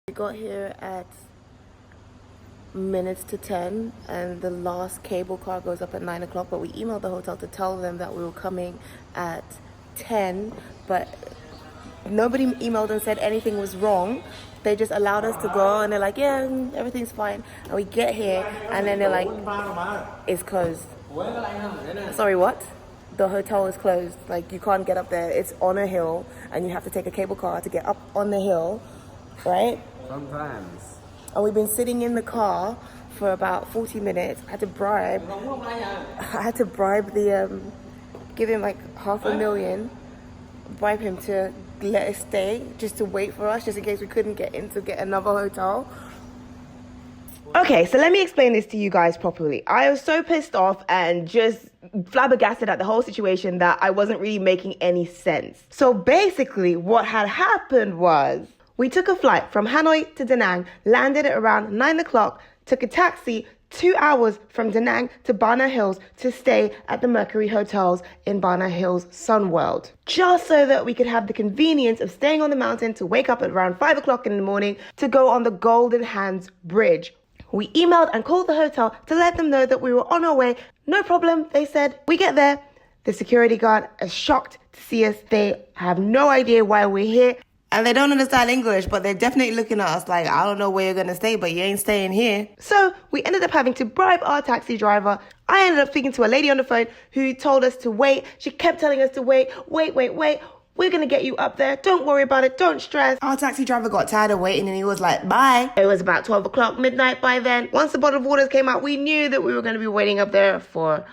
We got here at minutes to 10 and the last cable car goes up at 9 o'clock, but we emailed the hotel to tell them that we were coming at 10, but nobody emailed and said anything was wrong. They just allowed us to go and they're like, yeah, everything's fine. And we get here and then they're like, it's closed. Sorry, what? The hotel is closed. Like, you can't get up there. It's on a hill and you have to take a cable car to get up on the hill, right? Sometimes. And we've been sitting in the car for about 40 minutes. I had to bribe the, give him like $500,000, bribe him to let us stay, just to wait for us, just in case we couldn't get in to get another hotel. Okay, so let me explain this to you guys properly. I was so pissed off and just flabbergasted at the whole situation that I wasn't really making any sense. So basically what had happened was we took a flight from Hanoi to Da Nang, landed at around 9 o'clock, took a taxi 2 hours from Da Nang to Bana Hills to stay at the Mercury Hotels in Bana Hills Sunworld, just so that we could have the convenience of staying on the mountain to wake up at around 5 o'clock in the morning to go on the Golden Hands Bridge. We emailed and called the hotel to let them know that we were on our way. No problem, they said. We get there. The security guard is shocked to see us. They have no idea why we're here. And they don't understand English, but they're definitely looking at us like, I don't know where you're going to stay, but you ain't staying here. So we ended up having to bribe our taxi driver. I ended up speaking to a lady on the phone who told us to wait. She kept telling us to wait. We're going to get you up there. Don't worry about it. Don't stress. Our taxi driver got tired of waiting and he was like, bye. It was about 12 o'clock, midnight by then. Once the bottle of waters came out, we knew that we were going to be waiting up there for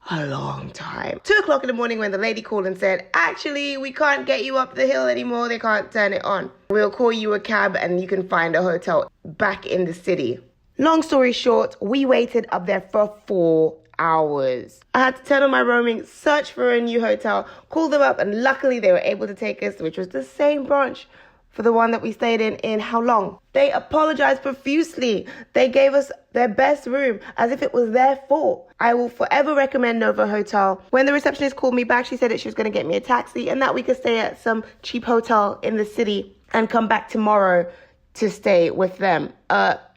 a long time. 2 o'clock in the morning when the lady called and said, actually, we can't get you up the hill anymore. They can't turn it on. We'll call you a cab and you can find a hotel back in the city. Long story short, we waited up there for 4 hours. I had to turn on my roaming, search for a new hotel, call them up, and luckily they were able to take us, which was the same branch for the one that we stayed in how long? They apologized profusely. They gave us their best room as if it was their fault. I will forever recommend Nova Hotel. When the receptionist called me back, she said that she was going to get me a taxi and that we could stay at some cheap hotel in the city and come back tomorrow to stay with them.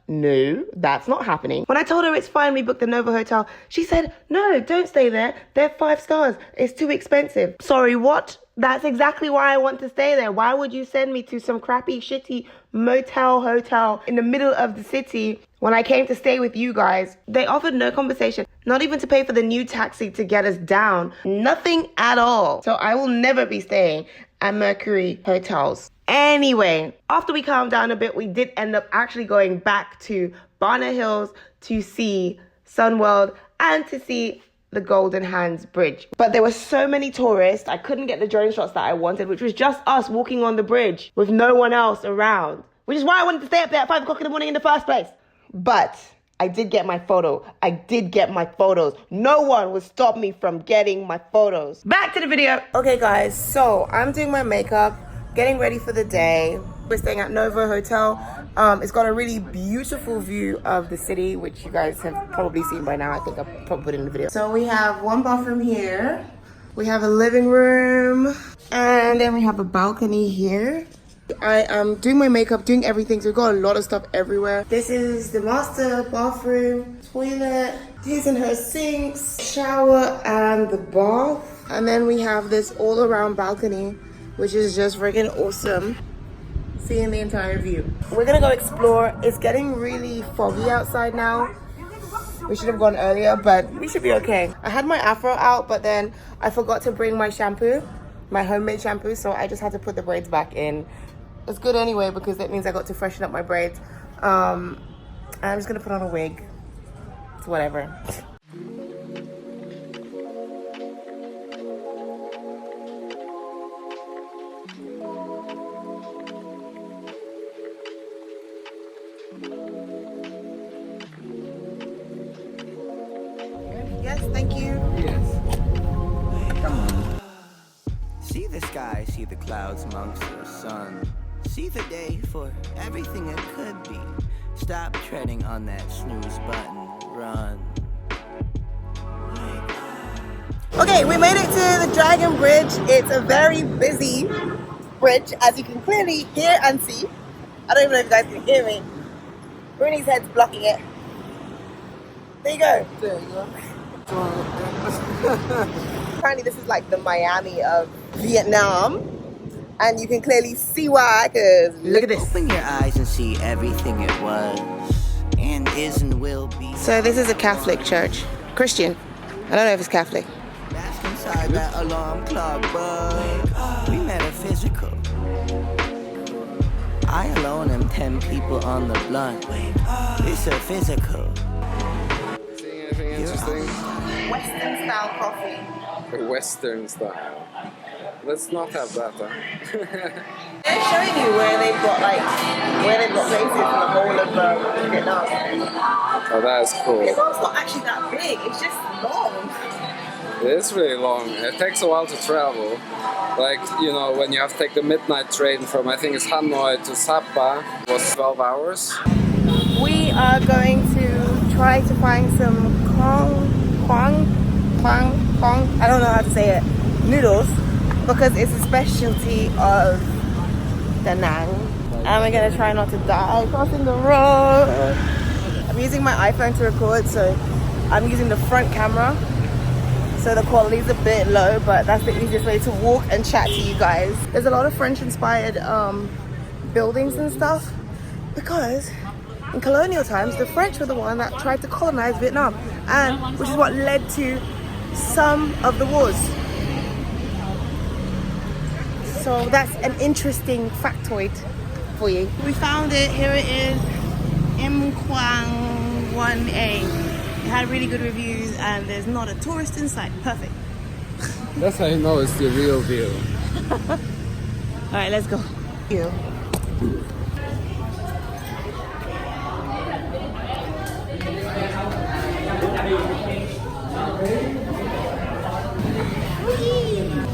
No, that's not happening. When I told her it's fine, we booked the Nova Hotel, she said, no, don't stay there. They're 5 stars. It's too expensive. Sorry, what? That's exactly why I want to stay there. Why would you send me to some crappy, shitty motel hotel in the middle of the city when I came to stay with you guys? They offered no compensation, not even to pay for the new taxi to get us down. Nothing at all. So I will never be staying at Mercury Hotels. Anyway, after we calmed down a bit, we did end up actually going back to Bana Hills to see Sunworld and to see the Golden Hands Bridge. But there were so many tourists, I couldn't get the drone shots that I wanted, which was just us walking on the bridge with no one else around, which is why I wanted to stay up there at 5 o'clock in the morning in the first place. But I did get my photo. I did get my photos. No one would stop me from getting my photos. Back to the video. Okay, guys, so I'm doing my makeup, getting ready for the day. We're staying at Nova Hotel. It's got a really beautiful view of the city, which you guys have probably seen by now. I think I'll probably put it in the video. So we have one bathroom here. We have a living room. And then we have a balcony here. I am doing my makeup, doing everything. So we've got a lot of stuff everywhere. This is the master bathroom, toilet. His and her sinks, shower, and the bath. And then we have this all around balcony, which is just freaking awesome. Seeing the entire view. We're gonna go explore. It's getting really foggy outside now. We should have gone earlier, but we should be okay. I had my afro out, but then I forgot to bring my shampoo, my homemade shampoo, so I just had to put the braids back in. It's good anyway because that means I got to freshen up my braids. I'm just gonna put on a wig. It's whatever. Yes, thank you. Yes. Come on. See the sky, see the clouds amongst the sun. See the day for everything it could be. Stop treading on that snooze button. Run. Okay, we made it to the Dragon Bridge. It's a very busy bridge, as you can clearly hear and see. I don't even know if you guys can hear me. Rooney's head's blocking it. There you go. There you go. Apparently this is like the Miami of Vietnam. And you can clearly see why, because look at this. Open your eyes and see everything it was and is and will be. So this is a Catholic church. Christian. I don't know if it's Catholic. Bask inside that alarm clock bug. We metaphysical. I alone am 10 people on the blunt. It's a physical. Seeing anything interesting? Western style coffee. Western style. Let's not have that, huh? They're showing you where they've got places in the whole of Vietnam. Oh, that is cool. Vietnam's not actually that big, it's just long. It is really long. It takes a while to travel. Like, you know, when you have to take the midnight train from, I think it's Hanoi to Sapa, it was 12 hours. We are going to try to find some Quang, I don't know how to say it, noodles, because it's a specialty of Da Nang. And we're gonna try not to die crossing the road. I'm using my iPhone to record, so I'm using the front camera. So the quality's a bit low, but that's the easiest way to walk and chat to you guys. There's a lot of French-inspired buildings and stuff, because in colonial times, the French were the one that tried to colonize Vietnam, and which is what led to some of the wars. So that's an interesting factoid for you. We found it. Here it is, Im Quang 1A. It had really good reviews, and there's not a tourist in sight. Perfect. That's how you know it's the real deal. All right, let's go. You.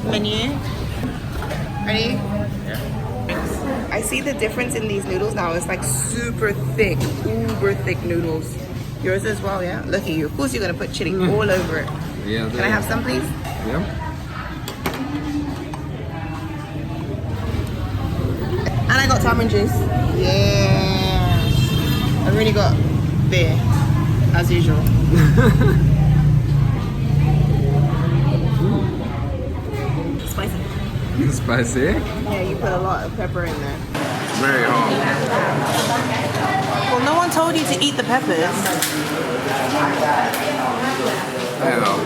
Menu. Ready? Yeah. I see the difference in these noodles now. It's like super thick, uber thick noodles. Yours as well, yeah? Look at you. Of course you're gonna put chili all over it. Yeah. Can I have some, please? Yeah. And I got tamarind juice. Yeah. I've really got beer, as usual. Spicy. Spicy? Yeah, you put a lot of pepper in there. Very hot. Well, no one told you to eat the peppers. I know.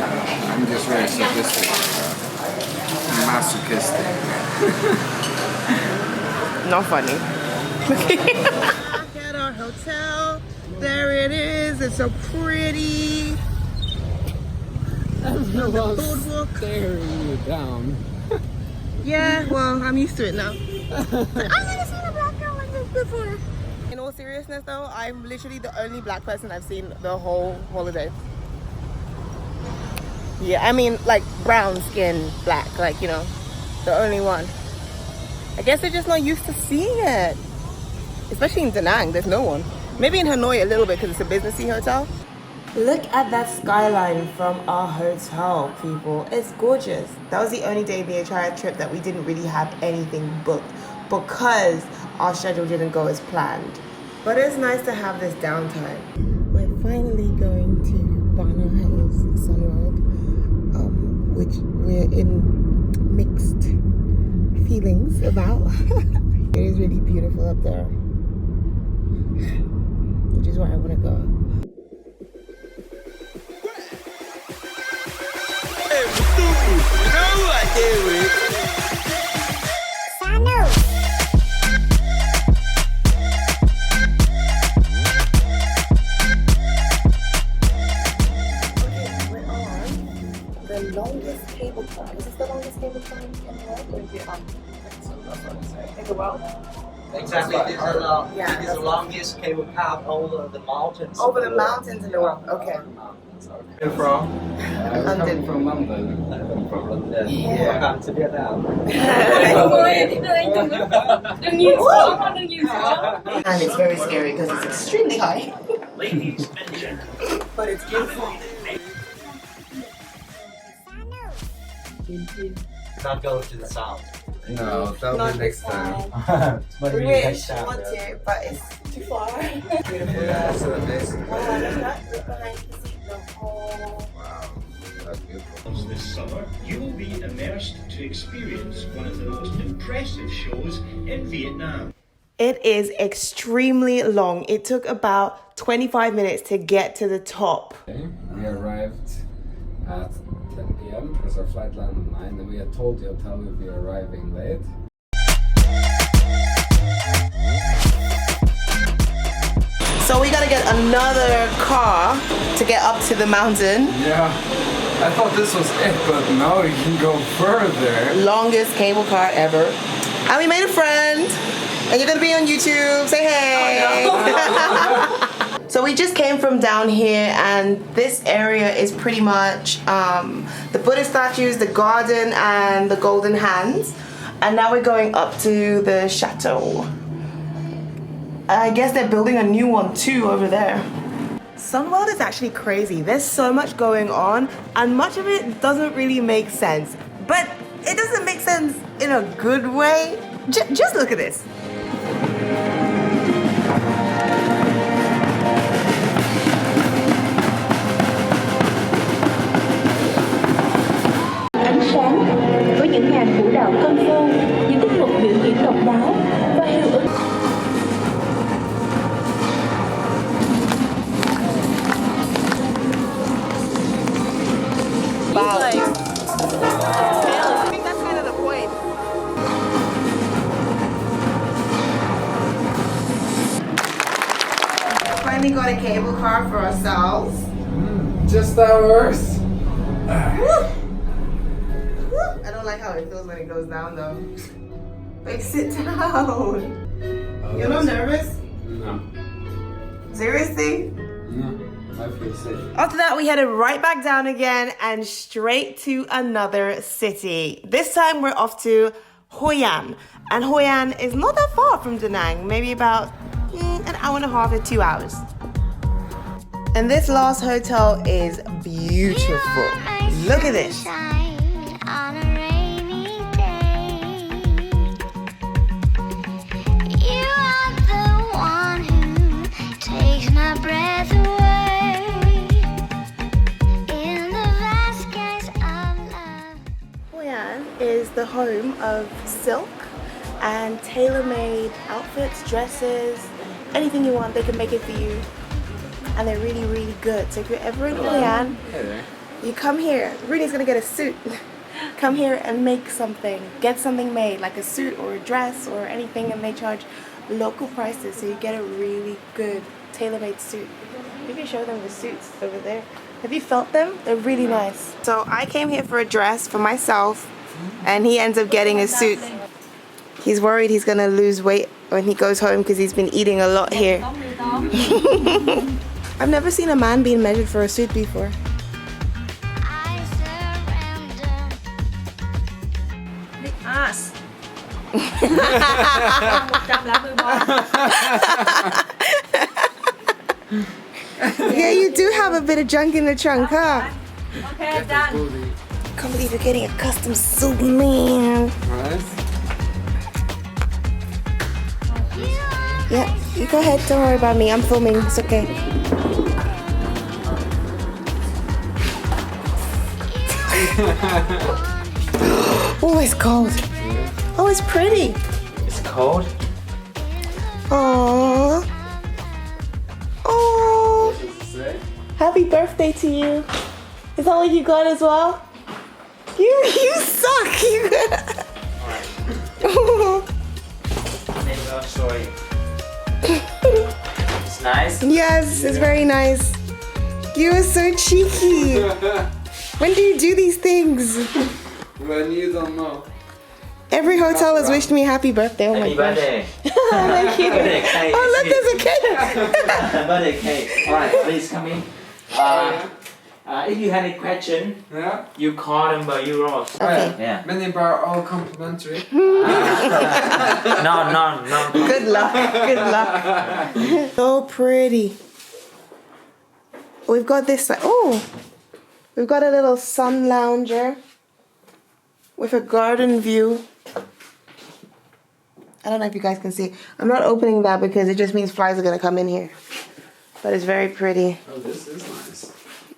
I'm just very sadistic. Masochistic. Not funny. Back at our hotel. There it is. It's so pretty. Everyone's staring you down. Yeah, well, I'm used to it now. I've never seen a black girl like this before. In all seriousness though, I'm literally the only black person I've seen the whole holiday. Yeah, I mean like brown skin, black, like, you know, the only one. I guess they're just not used to seeing it. Especially in Da Nang, there's no one. Maybe in Hanoi a little bit because it's a businessy hotel. Look at that skyline from our hotel, people. It's gorgeous. That was the only day the entire trip that we didn't really have anything booked because our schedule didn't go as planned. But it's nice to have this downtime. We're finally going to Bana Hills Sunroad, which we're in mixed feelings about. It is really beautiful up there, which is where I want to go. The longest cable car. Is this the longest cable car in the world or in Vietnam? In the world? Exactly. This is the longest cable path over the mountains. Over the mountains in the world. Okay. You're from? London. From London. From London. Yeah. Welcome to Vietnam. And it's very scary because it's extremely high. But it's beautiful. Not go to the south. No, that'll Not be next this time. Maybe We next wish, time. want to, but it's too far. Beautiful. Yeah, it's amazing. Wow, look at that. Look behind you, see the whole. Wow, that's beautiful. This summer, you will be immersed to experience one of the most impressive shows in Vietnam. It is extremely long. It took about 25 minutes to get to the top. Okay, we arrived at 10 p.m. because our flight landed at 9, and we had told the hotel we'd be arriving late. So we gotta get another car to get up to the mountain. Yeah, I thought this was it, but now we can go further. Longest cable car ever. And we made a friend. And you're gonna be on YouTube. Say hey. Oh, no. So we just came from down here, and this area is pretty much the Buddha statues, the garden, and the golden hands. And now we're going up to the chateau. I guess they're building a new one too over there. Sunworld is actually crazy. There's so much going on, and much of it doesn't really make sense. But it doesn't make sense in a good way. Just look at this. Ánh sáng với những màn vũ đạo công phu, những tiết mục biểu diễn độc đáo và hiệu ứng. Wow. I think that's kind of the point. Finally got a cable car for ourselves. Just ours. I don't like how it feels when it goes down though. Like, sit down. You're not nervous? No. Seriously? No. I feel safe. After that, we headed right back down again and straight to another city. This time we're off to Hoi An. And Hoi An is not that far from Da Nang, maybe about an hour and a half to 2 hours. And this last hotel is beautiful. Look at this. Is the home of silk and tailor-made outfits, dresses, anything you want, they can make it for you. And they're really, really good. So if you're ever in Hoi An, you come here. Rudy's gonna get a suit. Come here and make something. Get something made, like a suit or a dress or anything, and they charge local prices, so you get a really good tailor-made suit. You can show them the suits over there. Have you felt them? They're really nice. So I came here for a dress for myself, and he ends up getting a suit. He's worried he's gonna lose weight when he goes home because he's been eating a lot here. I've never seen a man being measured for a suit before. Ass. Yeah, you do have a bit of junk in the trunk, huh? Okay, done. Can't believe you're getting a custom suit, man. Nice. Yeah, you go ahead. Don't worry about me. I'm filming. It's okay. Oh, it's cold. Oh, it's pretty. It's cold. Aww. Oh, happy birthday to you. Is that what you got as well? You suck. You Maybe I'll show you. It's nice. Yes, it's very nice. You are so cheeky. When do you do these things? When you don't know. Every hotel has wished me happy birthday. Oh my Happy gosh. birthday. Thank you. Birthday cake. Oh, look, there's a cake. Birthday cake. Alright, please come in. If you have any question, Yeah. you call number euros. Okay. Yeah. Many bar all complimentary. No. Good luck. Good luck. So pretty. We've got this. Oh, we've got a little sun lounger with a garden view. I don't know if you guys can see. I'm not opening that because it just means flies are going to come in here. But it's very pretty. Oh, this is nice.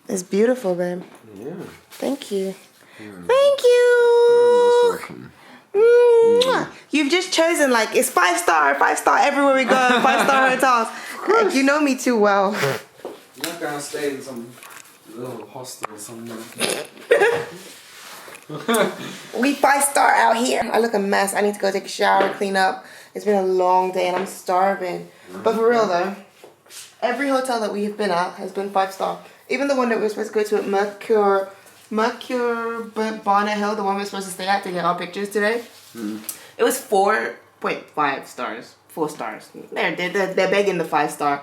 It's beautiful, babe. Yeah. Thank you. Yeah. Thank you. You're most welcome. Mwah. You've just chosen, like, it's 5-star everywhere we go, 5-star hotels. You know me too well. I'm not gonna stay in some little hostel somewhere. We 5-star out here. I look a mess. I need to go take a shower, clean up. It's been a long day and I'm starving. But for real though, every hotel that we've been at has been 5-star. Even the one that we were supposed to go to at Mercure Bonnet Hill, the one we were supposed to stay at to get our pictures today. It was 4.5 stars. 4 stars. They're begging the 5-star.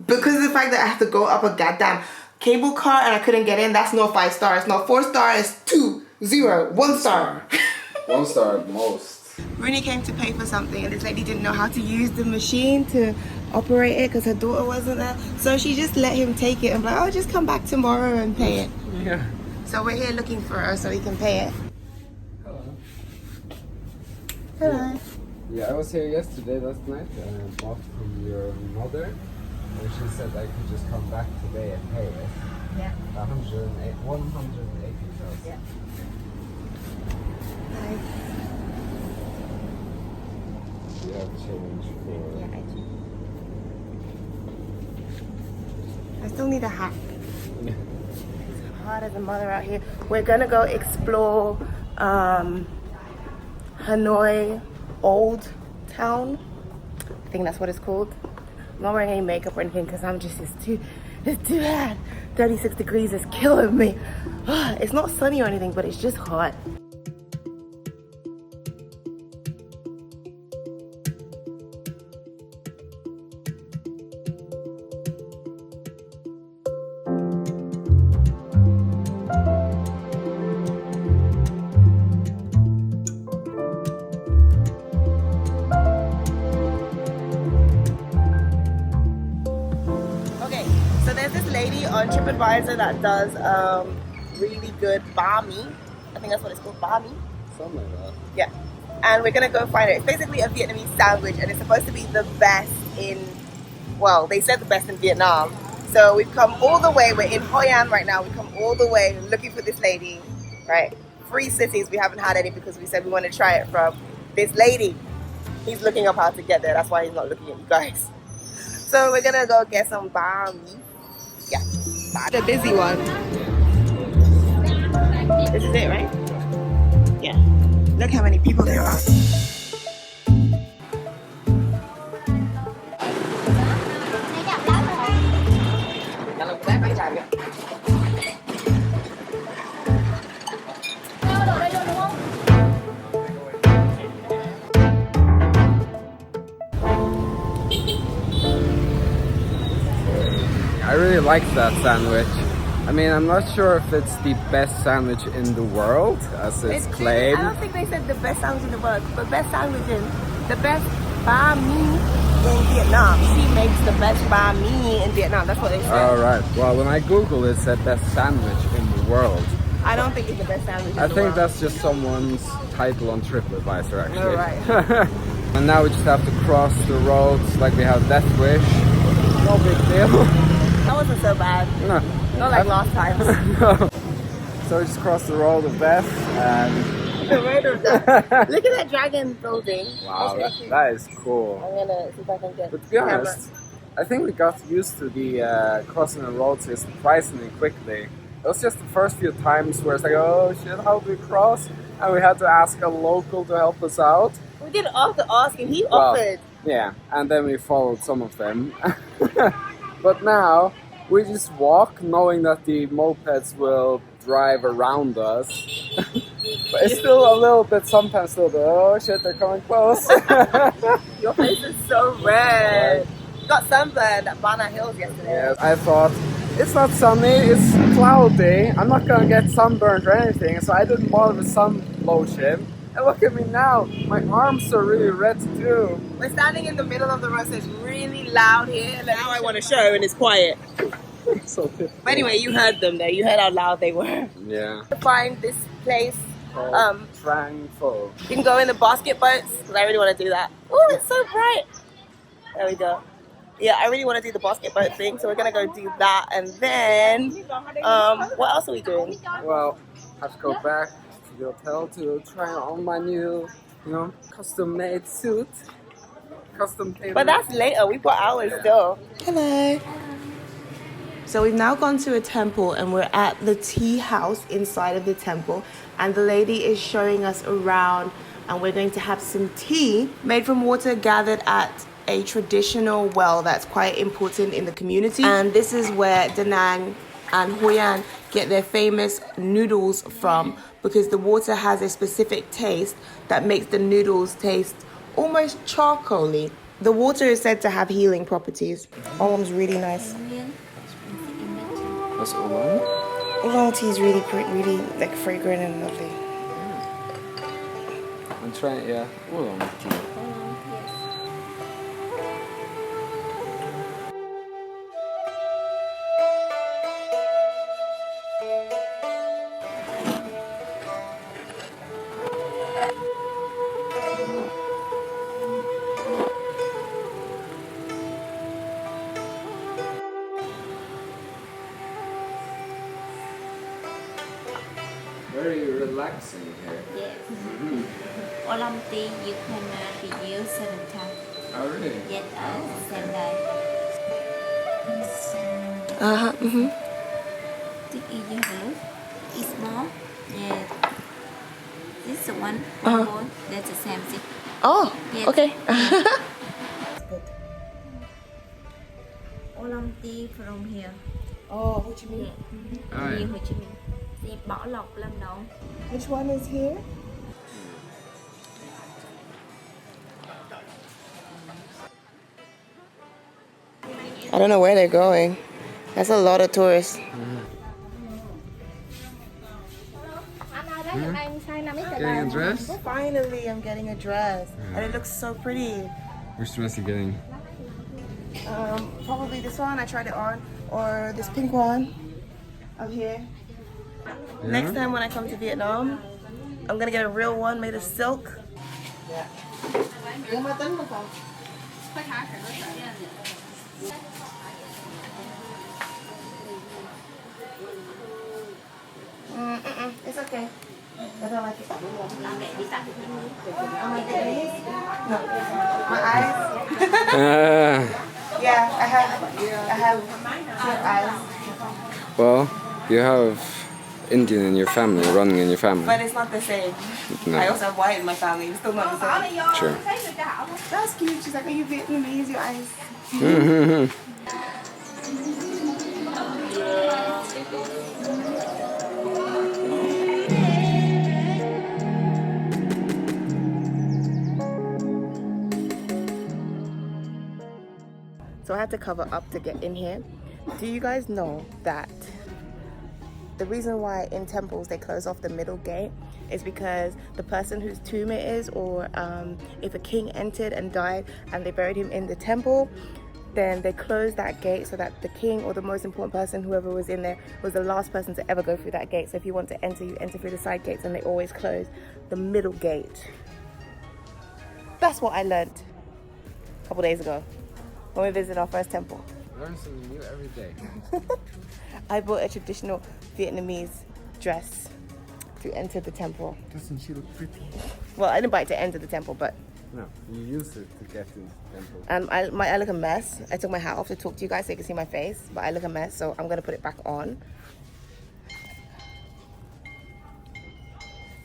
Because of the fact that I have to go up a goddamn cable car and I couldn't get in, that's no 5 stars. No, 4 star is 2, 0, 1 star. 1 star at most. Rooney came to pay for something and this lady didn't know how to use the machine to operate it because her daughter wasn't there. So she just let him take it and be like, oh, just come back tomorrow and pay it. Yeah. So we're here looking for her so he can pay it. Hello. Hello. Yeah, I was here yesterday, last night, and I bought from your mother. And she said I could just come back today and pay it. Yeah. 180,000. Yeah. Nice. You have change for... Yeah, I still need a hat. It's hot as a mother out here. We're gonna go explore Hanoi Old Town. I think that's what it's called. I'm not wearing any makeup or anything because I'm just, it's too hot. 36 degrees is killing me. It's not sunny or anything, but it's just hot. On TripAdvisor that does really good banh mi. I think that's what it's called, banh mi. Something like that. Yeah. And we're gonna go find it. It's basically a Vietnamese sandwich and it's supposed to be the best in, well, they said the best in Vietnam. So we've come all the way, we're in Hoi An right now, we've come all the way looking for this lady, right? 3 cities, we haven't had any because we said we want to try it from this lady. He's looking up how to get there, that's why he's not looking at you guys. So we're gonna go get some banh mi. Yeah, the busy one. This is it, right? Yeah. Look how many people there are. I really like that sandwich. I mean, I'm not sure if it's the best sandwich in the world, as it's claimed. I don't think they said the best sandwich in the world, but best sandwich in the best banh mi in Vietnam. She makes the best banh mi in Vietnam. That's what they said. Alright, well, when I googled it, it said best sandwich in the world. I don't think it's the best sandwich in the world. I think that's just someone's title on TripAdvisor, actually. Alright. And now we just have to cross the roads like we have Death Wish. No big deal. That wasn't so bad. No. Not like last time. No. So we just crossed the road of death and... The road of death. Look at that dragon building. Wow, that is cool. I'm gonna see if I can get But to be honest, I think we got used to the crossing the roads surprisingly quickly. It was just the first few times where it's like, oh shit, how do we cross? And we had to ask a local to help us out. We didn't have to ask him, he offered. Yeah, and then we followed some of them. But now, we just walk knowing that the mopeds will drive around us. But it's still a little bit, sometimes still, oh shit, they're coming close. Your face is so red. You got sunburned at Bana Hills yesterday. Yeah, I thought, it's not sunny, it's cloudy, I'm not gonna get sunburned or anything, so I didn't bother with sun lotion. And look at me now, my arms are really red too. We're standing in the middle of the road, so it's really loud here. And now I want to show, and it's quiet. So but anyway, you heard them there. You heard how loud they were. yeah. To find this place called Tranquil. You can go in the basket boats, because I really want to do that. Oh, it's so bright. There we go. Yeah, I really want to do the basket boat thing, so we're going to go do that. And then, what else are we doing? Well, I have to go back to the hotel to try on my new, custom-made suit. Custom tailor. But that's later. We've got hours still. Hello. So we've now gone to a temple and we're at the tea house inside of the temple. And the lady is showing us around and we're going to have some tea made from water gathered at a traditional well that's quite important in the community. And this is where Da Nang and Hoi An get their famous noodles from, because the water has a specific taste that makes the noodles taste almost charcoaly. The water is said to have healing properties. Oolong's really nice. That's oolong? Oolong tea is really like fragrant and lovely. I'm trying, yeah, oolong tea. Very relaxing here. Yes. Oolong tea you can be used 7 times. Oh, really? Yes, same day. This is your look. It's small. Yes. This is one more. That's the same thing. Oh, Yes. okay. Oolong tea from here. Oh, what you mean? Alright. Nhiều Hồ Chí Minh. Thì Bảo Lộc Lâm Đồng. Which one is here? I don't know where they're going. That's a lot of tourists. Getting a dress? Finally, I'm getting a dress. And it looks so pretty. Which dress are you getting? Probably this one. I tried it on. Or this pink one. Up here. Yeah? Next time when I come to Vietnam, I'm gonna get a real one made of silk. Yeah. It's okay. I don't like it. Am I Vietnamese? No. My eyes? Yeah, I have cute eyes. Well, you have Indian in your family, running in your family. But it's not the same. No. I also have white in my family. It's still not the same. Sure. That's cute. She's like, are you Vietnamese? Your eyes. So I had to cover up to get in here. Do you guys know that the reason why in temples they close off the middle gate is because the person whose tomb it is, or if a king entered and died and they buried him in the temple, then they close that gate so that the king or the most important person, whoever was in there, was the last person to ever go through that gate. So if you want to enter, you enter through the side gates, and they always close the middle gate. That's what I learned a couple days ago when we visited our first temple. Learn something new every day. I bought a traditional Vietnamese dress to enter the temple. Doesn't she look pretty? Well, I didn't buy it to enter the temple, but No, you use it to get into the temple. and I look a mess. I took my hat off to talk to you guys so you can see my face, but I look a mess, so I'm gonna put it back on.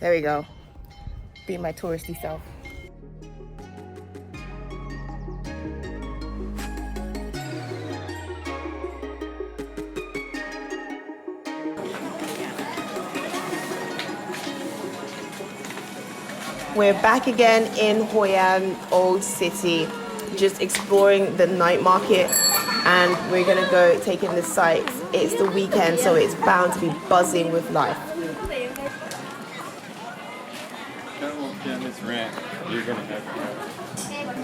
There we go. Be my touristy self. We're back again in Hoi An Old City, just exploring the night market, and we're gonna go take in the sights. It's the weekend, so it's bound to be buzzing with life.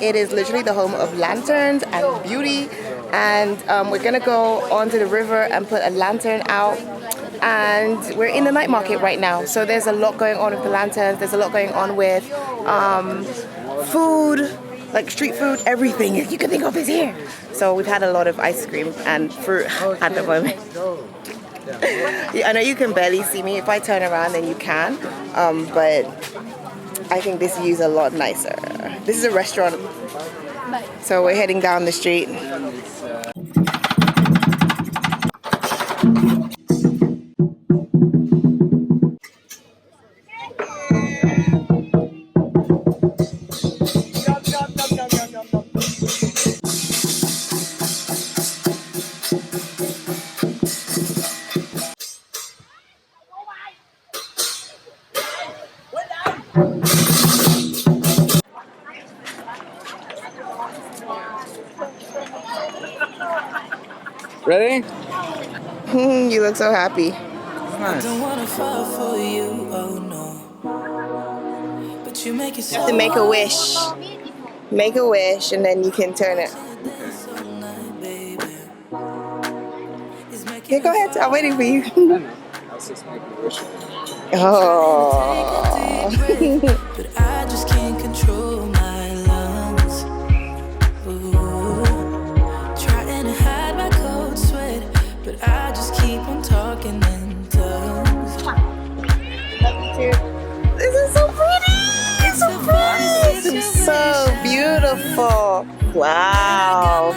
It is literally the home of lanterns and beauty, and we're gonna go onto the river and put a lantern out and we're in the night market right now. So there's a lot going on with the lanterns. There's a lot going on with food, like street food, everything you can think of is here. So we've had a lot of ice cream and fruit at the moment. I know you can barely see me. If I turn around, then you can. But I think this view is a lot nicer. This is a restaurant. So we're heading down the street. Ready? You look so happy. Nice. You have to make a wish. Make a wish and then you can turn it. Okay, go ahead. I'm waiting for you. I was just making a wish. Oh. But I just can't control my lungs. Ooh. Trying to hide my cold sweat, but I just keep on talking in tongues. This is so pretty. It's so pretty. It's so beautiful. Wow.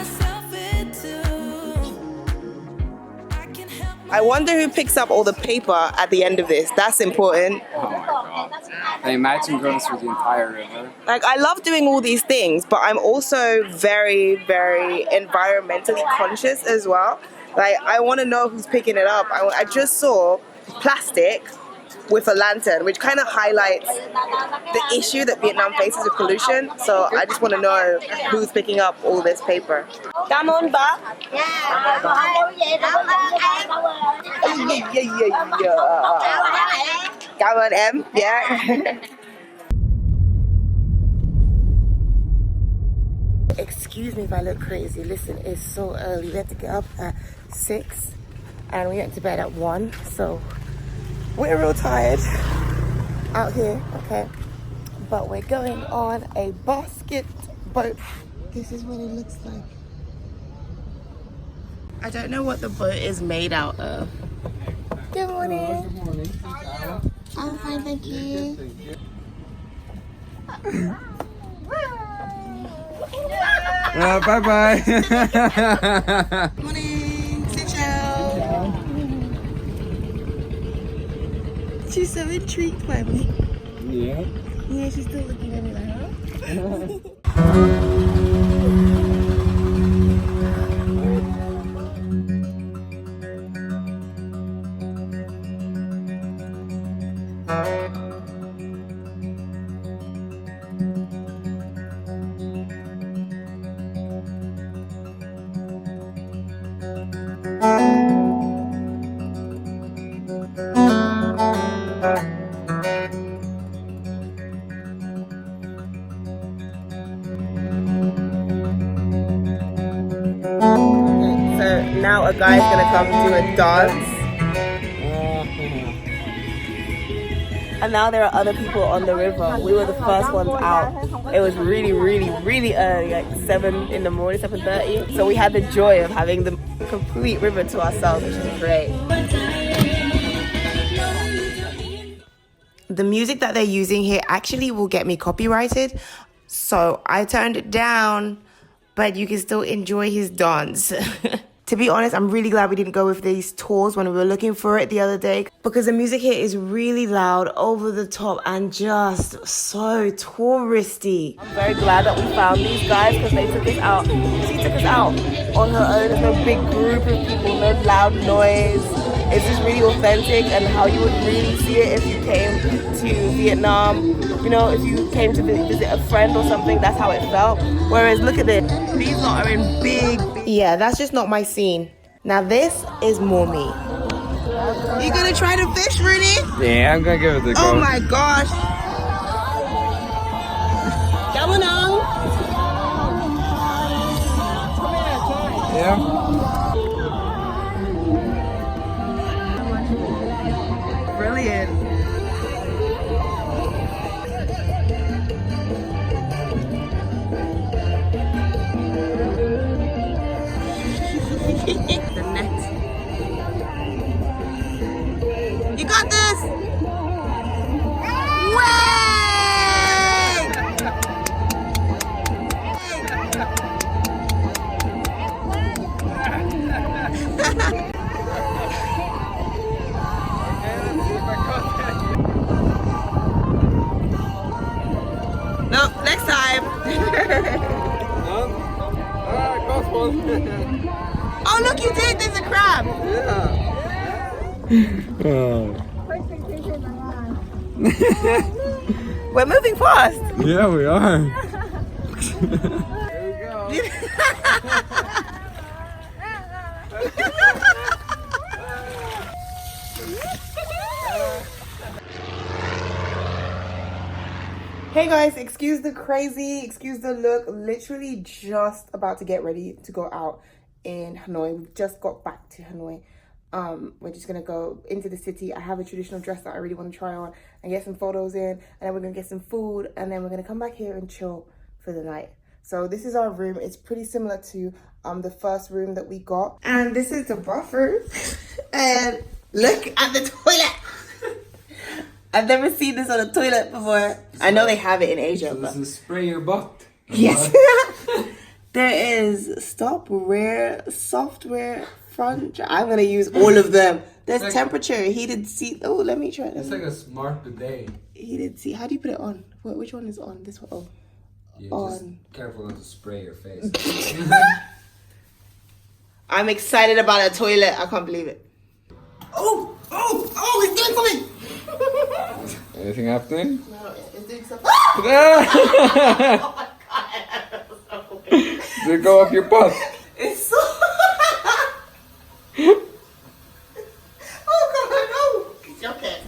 I wonder who picks up all the paper at the end of this. That's important. Oh my god. I imagine going through the entire river. Like, I love doing all these things, but I'm also very, very environmentally conscious as well. Like, I want to know who's picking it up. I just saw plastic with a lantern, which kind of highlights the issue that Vietnam faces with pollution. So I just want to know who's picking up all this paper. Cảm ơn bác. Cảm ơn em. Yeah. Excuse me if I look crazy. Listen, it's so early. We had to get up at 6 and we went to bed at 1. So we're real tired out here, okay? But we're going on a basket boat. This is what it looks like. I don't know what the boat is made out of. Good morning. Good morning. I'm fine, thank you. Bye bye. Morning. Sit down. She's so intrigued by me. Yeah. Yeah, she's still looking at me like, huh? So now a guy's gonna come do a dance. And now there are other people on the river. We were the first ones out. It was really, really, really early, like 7 in the morning, 7:30. So we had the joy of having the complete river to ourselves, which is great. The music that they're using here actually will get me copyrighted. So I turned it down, but you can still enjoy his dance. To be honest, I'm really glad we didn't go with these tours when we were looking for it the other day, because the music here is really loud, over the top, and just so touristy. I'm very glad that we found these guys because they took us out. She took us out on her own. There's no big group of people, no loud noise. It's just really authentic and how you would really see it if you came to Vietnam. You know, if you came to visit a friend or something, that's how it felt. Whereas look at this, these lot are in big. Yeah, that's just not my scene. Now this is more me. You gonna try to fish, Rudy? Yeah, I'm gonna give it a go. Oh my gosh. Come on. Yeah. Oh look, you did. There's a crab. We're moving fast. Yeah, we are. Hey guys, excuse the crazy, excuse the look. Literally just about to get ready to go out in Hanoi. We've just got back to Hanoi. We're just gonna go into the city. I have a traditional dress that I really want to try on and get some photos in, and then we're gonna get some food, and then we're gonna come back here and chill for the night. So this is our room. It's pretty similar to the first room that we got, and this is the bathroom. And look at the toilet. I've never seen this on a toilet before. I know they have it in Asia, but This is spray your butt. yes. There is software, front. I'm gonna use all of them. There's like, temperature, heated seat. Oh, let me try this. It's like a smart bidet. Heated seat. How do you put it on? Which one is on? This one. Oh, You on. just careful not to spray your face. I'm excited about a toilet. I can't believe it. Oh, it's doing something. Anything happening? No, it's doing something. Did it go up your butt? It's so. Oh God, no! Okay.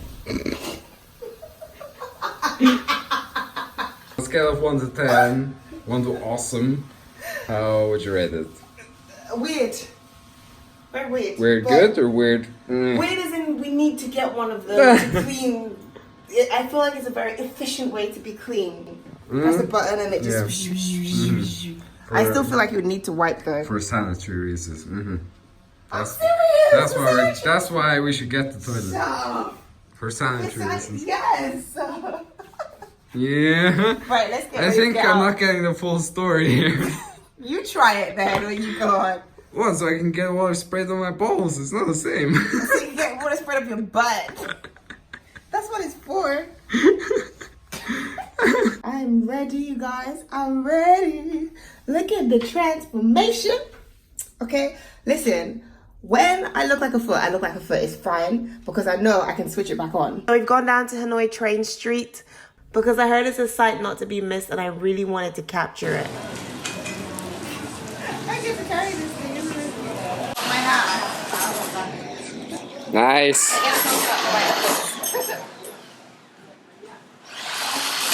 On a scale of 1 to 10, 1 to awesome, how would you rate it? Weird. Very weird. Weird But good or weird? Weird as in we need to get one of them to clean. I feel like it's a very efficient way to be clean. Press the button and it just. I still feel like you would need to wipe though. For sanitary reasons. That's, serious. that's why we should get the toilet. Stop. For sanitary reasons. Yes. Yeah. Right, let's get. I think I'm not getting the full story here. You try it then when you go on. What? So I can get water sprayed on my balls? It's not the same. So you can get water sprayed up your butt. That's what it's for. I'm ready, you guys. I'm ready. Look at the transformation. Okay, listen. When I look like a foot, I look like a foot. It's fine because I know I can switch it back on. So we've gone down to Hanoi Train Street because I heard it's a sight not to be missed and I really wanted to capture it. I get to carry this thing, isn't it? My hat. Nice.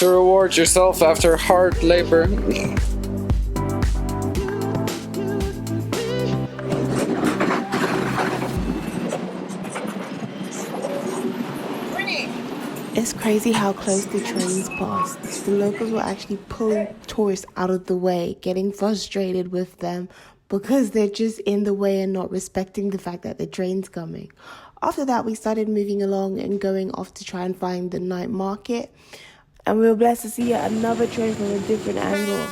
To reward yourself after hard labor. It's crazy how close the trains passed. The locals were actually pulling tourists out of the way, getting frustrated with them because they're just in the way and not respecting the fact that the train's coming. After that, we started moving along and going off to try and find the night market. And we were blessed to see yet another train from a different angle.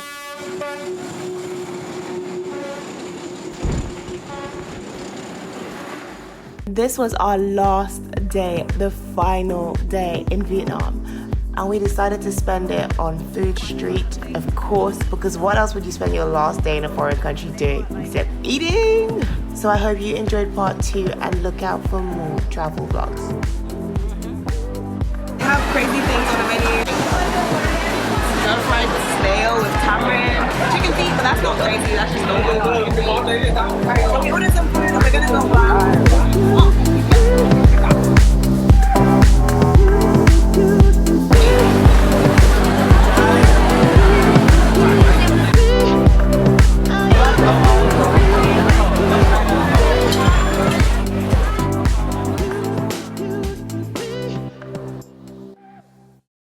This was our last day, the final day in Vietnam. And we decided to spend it on Food Street, of course, because what else would you spend your last day in a foreign country doing except eating? So I hope you enjoyed part 2 and look out for more travel vlogs. They have crazy things on the menu. Stir-fried snail with tamarind, chicken feet, but that's not crazy, that's just normal. Alright, so we ordered some food and we're gonna go back.